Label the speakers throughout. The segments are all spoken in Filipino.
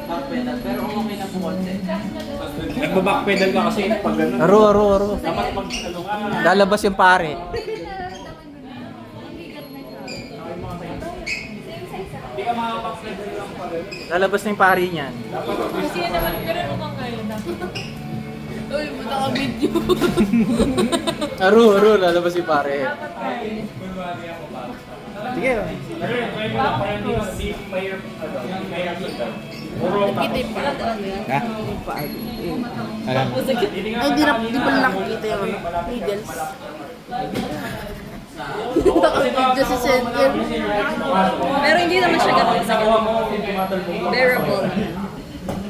Speaker 1: Backpedal, pero okay na po konti.
Speaker 2: Nagbabackpedal ka kasi pag gano'n.
Speaker 3: Aro.
Speaker 2: Dapat mag-ano ka.
Speaker 3: Lalabas yung pare.
Speaker 2: Hindi ka makakabackpedal lang pa rin.
Speaker 3: Lalabas na yung pare niyan.
Speaker 4: Kasi naman, ganun mo kang ngayon. Uy, naka-video.
Speaker 3: Aro, lalabas yung pare.
Speaker 4: Dapat tayo.
Speaker 3: Sige.
Speaker 2: Pero try mo lang para hindi mahirap sundan. Puro
Speaker 4: Kitip pala talaga.
Speaker 3: Ha? Alam.
Speaker 4: Ay, di pa nakikita yung needles. Nakikita si Sentin. Pero hindi naman siya ganun sa bearable.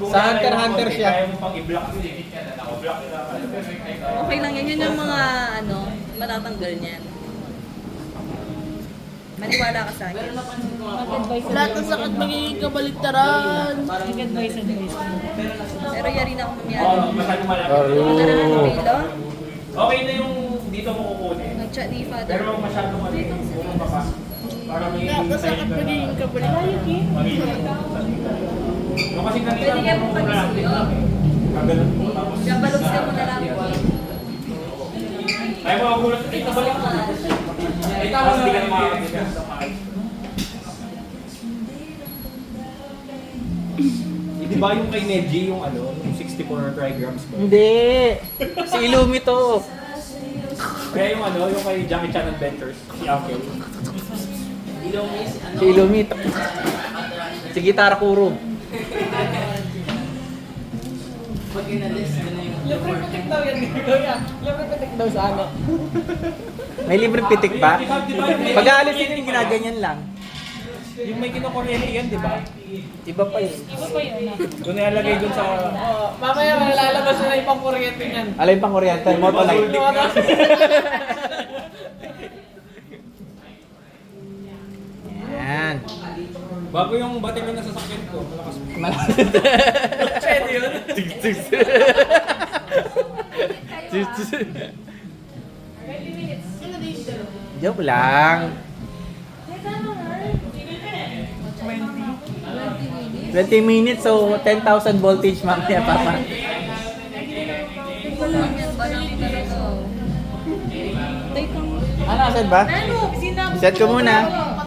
Speaker 3: Sa Hunter siya.
Speaker 2: Kaya mo pang i-block yun eh. Naka-block na.
Speaker 4: Okay lang yan. Yun yung mga matatanggal niyan. Maniwala ka sa akin.
Speaker 5: Lahat ng sakit magiging kabaliktaran.
Speaker 4: Pero yari na ako
Speaker 2: Oo,
Speaker 4: mamiyari.
Speaker 2: masyadong malaki.
Speaker 4: Pilo?
Speaker 2: Okay na yung dito mo kukunin.
Speaker 4: Nag-chat ni Father.
Speaker 2: Pero masyadong malaki. Puro pa pa. Para may
Speaker 5: Lahat ng sakit magiging kabaliktaran.
Speaker 2: No, kasi kanina
Speaker 4: Pwede kayo pong pag-isuyo.
Speaker 2: kagalan po. Tapos
Speaker 4: Gabaloksin mo na lang po.
Speaker 2: ay mga gulat. Ay, nabalik mo. Ay, tapos hindi ka na makakabigyan. Di ba yung kay Neji, yung ano, yung 64 trigrams ko?
Speaker 3: Hindi. Si Illumi to.
Speaker 2: Kaya yung ano, yung kay Jackie Chan Adventures, si Uncle.
Speaker 3: Si Illumi. Si Gitara Kuro.
Speaker 1: Libre pitik daw yan, Kuya. Libre pitik daw sa ano.
Speaker 3: May libreng pitik pa? Pag aalis yun, yung ginaganyan lang.
Speaker 2: Yung may kinukuryente yan, di ba?
Speaker 3: Iba pa yun.
Speaker 2: Doon nilalagay dun sa...
Speaker 1: Oh, mamaya malalabas na yung pang kuryente niyan.
Speaker 3: Alay pang kuryente, Motolite. Yan.
Speaker 2: Bago yung battery na sasakyan ko, malakas.
Speaker 1: Pwede yun.
Speaker 3: Joke lang. 20 minutes, so 10,000 voltage mamaya papa.
Speaker 4: Take
Speaker 3: Ano, set ba?
Speaker 4: Ano?
Speaker 3: Set ko muna.